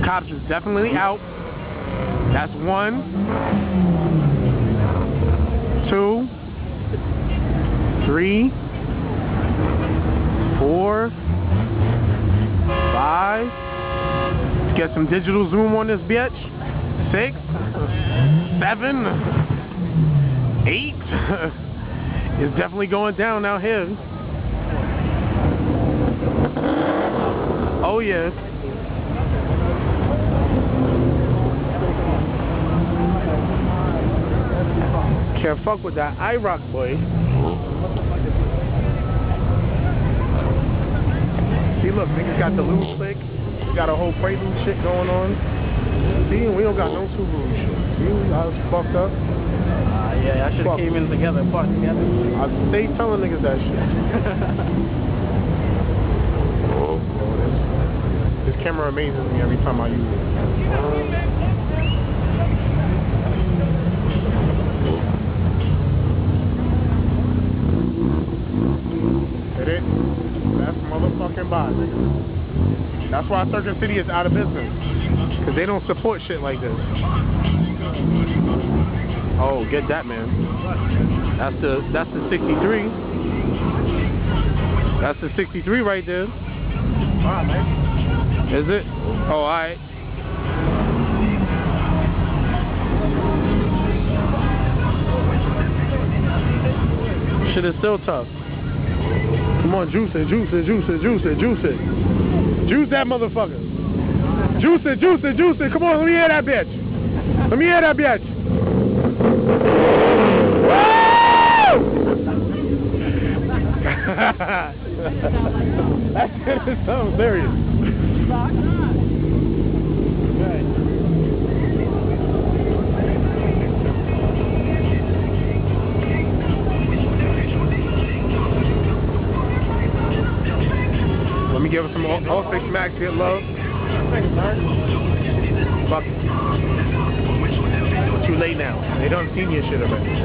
Cops is definitely out. That's 1, 2, 3, 4, 5. Let's get some digital zoom on this bitch. 6, 7, 8. It's definitely going down out here. Oh yeah. Can't fuck with that IROC boy. See, look, niggas got the loose click. Got a whole prelude shit going on. See, we don't got no Subaru shit. See, I was fucked up. Yeah, I should have came in together and fought together. I stay telling niggas that shit. This camera amazes me every time I use it. Hit it. That's motherfucking bot, nigga. That's why Circuit City is out of business. Because they don't support shit like this. Oh, get that, man. That's the 63. That's the 63 right there. Alright, man. Is it? Oh, alright. Shit is still tough. Come on, juice it, juice it, juice it, juice it, juice it. Juice that motherfucker. Juice it, juice it, juice it. Come on, let me hear that bitch. Let me hear that bitch. That shit is something serious. Let me give it some all 6 max hit love. Fuck it. Too late now. They done seen your shit already.